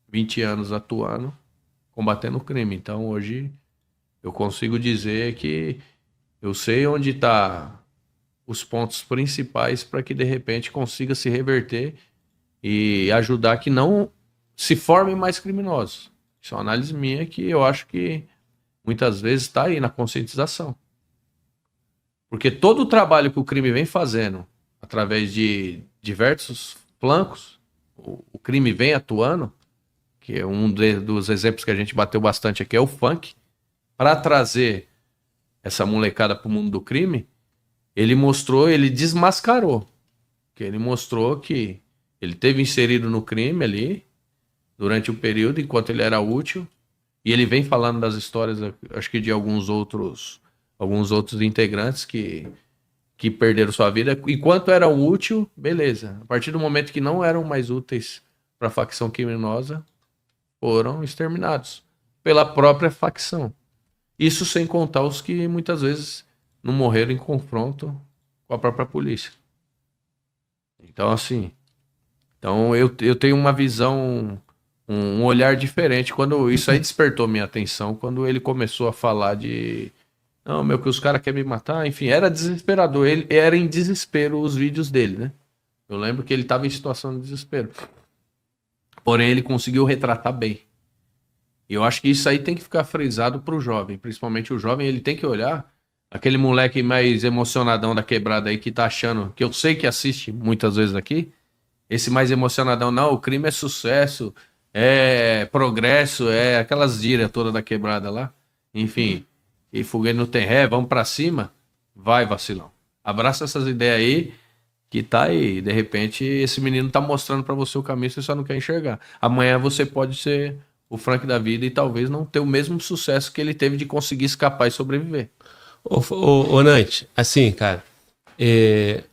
20 anos atuando, combatendo o crime. Então hoje eu consigo dizer que eu sei onde tá os pontos principais para que de repente consiga se reverter e ajudar que não se formem mais criminosos. Isso é uma análise minha que eu acho que muitas vezes está aí na conscientização. Porque todo o trabalho que o crime vem fazendo, através de diversos flancos, o crime vem atuando, que é dos exemplos que a gente bateu bastante aqui, é o funk, para trazer essa molecada para o mundo do crime, ele desmascarou. Que ele mostrou que ele teve inserido no crime ali, durante o período, enquanto ele era útil, e ele vem falando das histórias, acho que de alguns outros integrantes que perderam sua vida. Enquanto eram úteis, beleza. A partir do momento que não eram mais úteis para a facção criminosa, foram exterminados pela própria facção. Isso sem contar os que muitas vezes não morreram em confronto com a própria polícia. Então, assim, eu tenho uma visão, um olhar diferente. Quando isso aí despertou minha atenção, quando ele começou a falar de não, meu, que os caras querem me matar, enfim, era desesperador. Ele era em desespero os vídeos dele, né? Eu lembro que ele estava em situação de desespero. Porém, ele conseguiu retratar bem. E eu acho que isso aí tem que ficar frisado pro jovem. Principalmente o jovem, ele tem que olhar aquele moleque mais emocionadão da quebrada aí que tá achando, que eu sei que assiste muitas vezes aqui, esse mais emocionadão, não, o crime é sucesso, é progresso, é aquelas gírias todas da quebrada lá. Enfim, e foguete não tem ré, vamos pra cima. Vai, vacilão. Abraça essas ideias aí, que tá aí. De repente, esse menino tá mostrando pra você o caminho, você só não quer enxergar. Amanhã você pode ser o Frank da vida e talvez não ter o mesmo sucesso que ele teve de conseguir escapar e sobreviver. Ô Nante, assim, cara,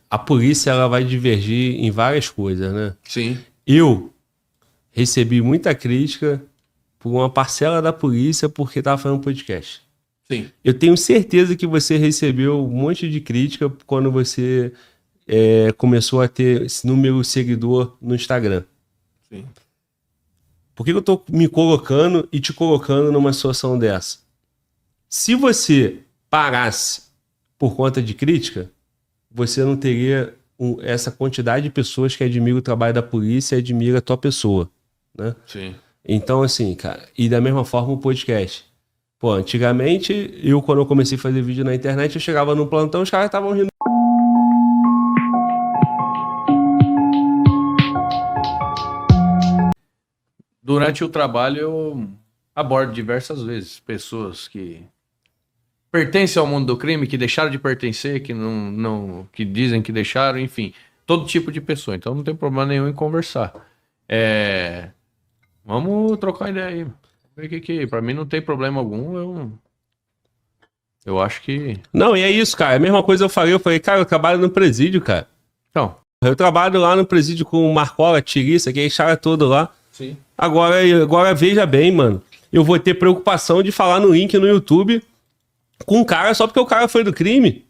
a polícia ela vai divergir em várias coisas, né? Sim. Eu recebi muita crítica por uma parcela da polícia porque tava fazendo podcast. Sim. Eu tenho certeza que você recebeu um monte de crítica quando você começou a ter esse número de seguidor no Instagram. Sim. Por que eu tô me colocando e te colocando numa situação dessa? Se você parasse por conta de crítica, você não teria essa quantidade de pessoas que admiram o trabalho da polícia e admira a tua pessoa, né? Sim. Então, assim, cara, e da mesma forma o podcast. Pô, antigamente, quando eu comecei a fazer vídeo na internet, eu chegava no plantão, os caras estavam rindo. Durante o trabalho, eu abordo diversas vezes pessoas que pertencem ao mundo do crime, que deixaram de pertencer, que não que dizem que deixaram, enfim, todo tipo de pessoa. Então não tem problema nenhum em conversar. Vamos trocar ideia aí. Ver que para mim não tem problema algum. Eu acho que Não, e é isso, cara. A mesma coisa eu falei, cara, eu trabalho no presídio, cara. então. Eu trabalho lá no presídio com o Marcola, Tiriça, que é cara todo lá. Sim. Agora veja bem, mano. Eu vou ter preocupação de falar no link no YouTube com um cara só porque o cara foi do crime.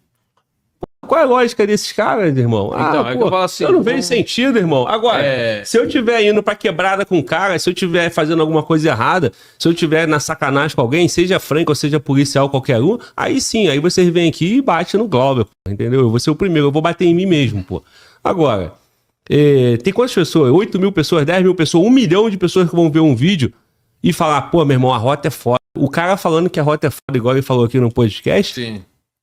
Qual é a lógica desses caras, irmão? Então, que eu falo assim, eu não vejo sentido, irmão. Agora, se eu tiver indo pra quebrada com o cara, se eu tiver fazendo alguma coisa errada, se eu tiver na sacanagem com alguém, seja franco ou seja policial, qualquer um, aí sim, aí vocês vêm aqui e batem no Glauber, entendeu? Eu vou ser o primeiro, eu vou bater em mim mesmo, pô. Agora, tem quantas pessoas? 8 mil pessoas, 10 mil pessoas, 1 milhão de pessoas que vão ver um vídeo e falar, pô, meu irmão, a rota é foda. O cara falando que a rota é foda, igual ele falou aqui no podcast, sim.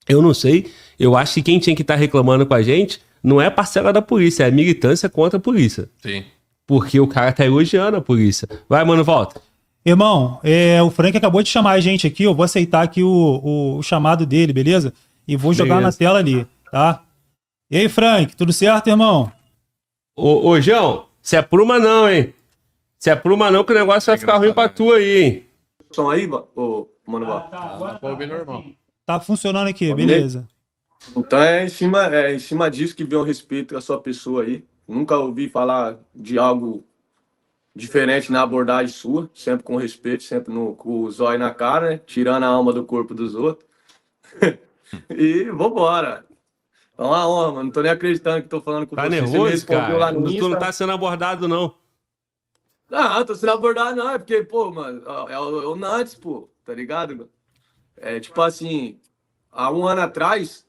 Eu não sei. Eu acho que quem tinha que estar reclamando com a gente não é a parcela da polícia, é a militância contra a polícia. Sim. Porque o cara tá elogiando a polícia. Vai, mano, volta. Irmão, o Frank acabou de chamar a gente aqui, eu vou aceitar aqui o chamado dele, beleza? E vou jogar na tela ali, tá? E aí, Frank, tudo certo, irmão? Ô, João, se apruma não, hein? Se apruma não que o negócio vai ficar ruim pra tu aí, hein? Som aí, mano? Agora Tá ouvindo, irmão. tá funcionando aqui, beleza. Então é em cima disso que vem o respeito à sua pessoa aí. Nunca ouvi falar de algo diferente na abordagem sua, sempre com respeito, sempre com o zóio na cara, né? Tirando a alma do corpo dos outros. E vambora. É uma honra, mano. Não tô nem acreditando que tô falando com Tá você. nervoso, cara? Lá no Tu não Insta. tá sendo abordado, não. Não, tô sendo abordado, não. É porque, pô, mano, é o Nantes, pô. Tá ligado, mano? É tipo assim, há um ano atrás,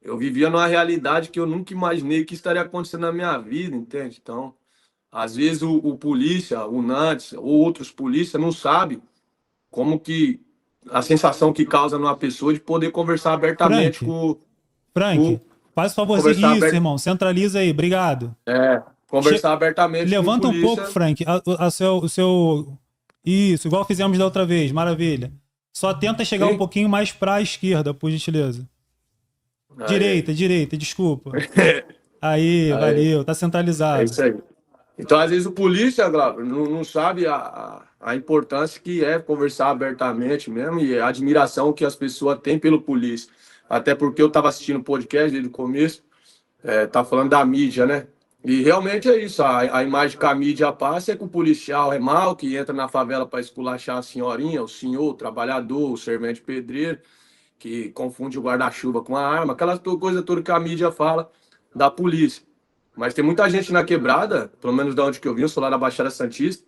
eu vivia numa realidade que eu nunca imaginei que estaria acontecendo na minha vida, entende? Então, às vezes o polícia, o Nantes, ou outros polícia não sabe como que a sensação que causa numa pessoa de poder conversar abertamente Frank, faz o favorzinho. conversar Isso, irmão. Centraliza aí. Obrigado. conversar abertamente com o Levanta um pouco, polícia. Frank, o seu... Isso, igual fizemos da outra vez. Maravilha. Só tenta chegar um pouquinho mais pra esquerda, por gentileza. Direita, desculpa. Aí, valeu. Tá centralizado. É isso aí. Então, às vezes, o polícia, Glauber, não sabe a importância que é conversar abertamente mesmo e a admiração que as pessoas têm pelo polícia. Até porque eu estava assistindo o podcast desde o começo, tá falando da mídia, né? E realmente é isso. A imagem que a mídia passa é que o policial é mau, que entra na favela para esculachar a senhorinha, o senhor, o trabalhador, o servente pedreiro, que confunde o guarda-chuva com a arma, aquela coisa toda que a mídia fala da polícia. Mas tem muita gente na quebrada, pelo menos da onde que eu vim, eu sou lá da Baixada Santista,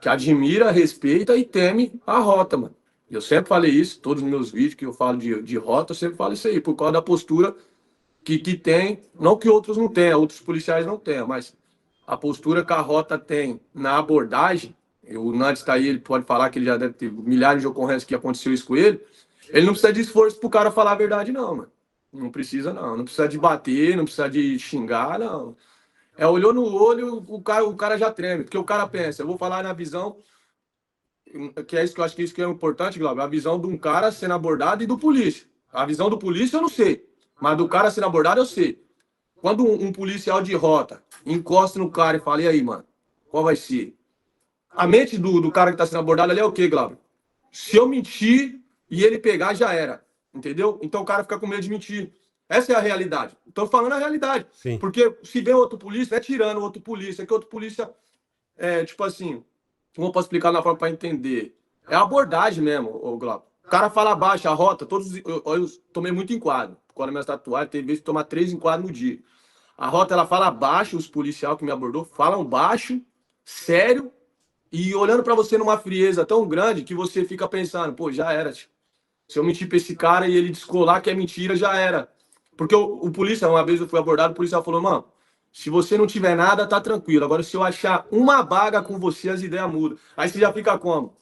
que admira, respeita e teme a rota, mano. Eu sempre falei isso, todos os meus vídeos que eu falo de rota, eu sempre falo isso aí, por causa da postura que tem, não que outros não tenham, outros policiais não tenham, mas a postura que a rota tem na abordagem, o Nantes tá aí, ele pode falar que ele já deve ter milhares de ocorrências que aconteceu isso com ele não precisa de esforço pro cara falar a verdade, não, mano. Não precisa, não. Não precisa de bater, não precisa de xingar, não. Olhou no olho, o cara já treme. Porque o cara pensa, eu vou falar na visão, que é isso que eu acho que isso que é importante, Glauber, a visão de um cara sendo abordado e do polícia. A visão do polícia eu não sei, mas do cara sendo abordado eu sei. Quando um policial de rota encosta no cara e fala, e aí, mano, qual vai ser? A mente do cara que tá sendo abordado ali é o quê, Glauber? Se eu mentir e ele pegar, já era. Entendeu? Então o cara fica com medo de mentir. Essa é a realidade. Estou falando a realidade. Sim. Porque se vem outro polícia, é tirando outro polícia, que outro polícia tipo assim, como eu posso explicar na forma para entender? É a abordagem mesmo, o Glauco. O cara fala baixo, a rota, eu tomei muito enquadro. Quando minha tatuagem, teve vez de tomar 3 enquadros no dia. A rota, ela fala baixo, os policiais que me abordou falam baixo, sério, e olhando para você numa frieza tão grande que você fica pensando, pô, já era, tipo. Se eu mentir para esse cara e ele descolar que é mentira, já era. Porque o polícia, uma vez eu fui abordado, o policial falou, mano, se você não tiver nada, tá tranquilo. Agora, se eu achar uma baga com você, as ideias mudam. Aí você já fica como?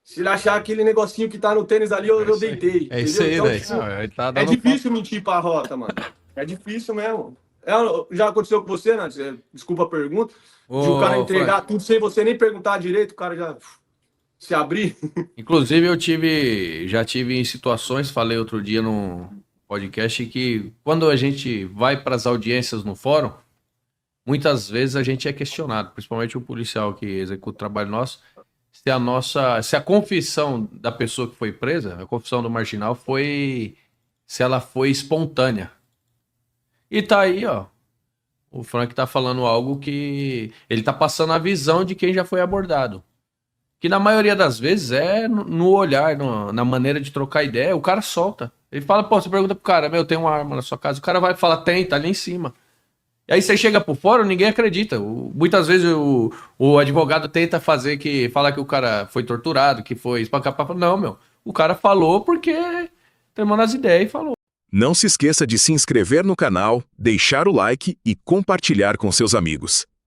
Se ele achar aquele negocinho que tá no tênis ali, eu deitei. É isso aí, então, velho. tipo, é difícil mentir pra rota, mano. É difícil mesmo. Já aconteceu com você, Nath? Desculpa a pergunta. De o cara entregar tudo sem você nem perguntar direito, o cara já se abrir. Inclusive, já tive em situações, falei outro dia no podcast, que quando a gente vai para as audiências no fórum, muitas vezes a gente é questionado, principalmente o policial que executa o trabalho nosso, se a confissão da pessoa que foi presa, a confissão do marginal se ela foi espontânea. E tá aí, ó, o Frank tá falando algo que ele tá passando a visão de quem já foi abordado. Que na maioria das vezes é no olhar, na maneira de trocar ideia, o cara solta. Ele fala, pô, você pergunta pro cara, tem uma arma na sua casa? O cara vai falar, tem, tá ali em cima. E aí você chega por fora, ninguém acredita. Muitas vezes o advogado tenta falar que o cara foi torturado, que foi espancado. Não, o cara falou porque terminou nas ideias e falou. Não se esqueça de se inscrever no canal, deixar o like e compartilhar com seus amigos.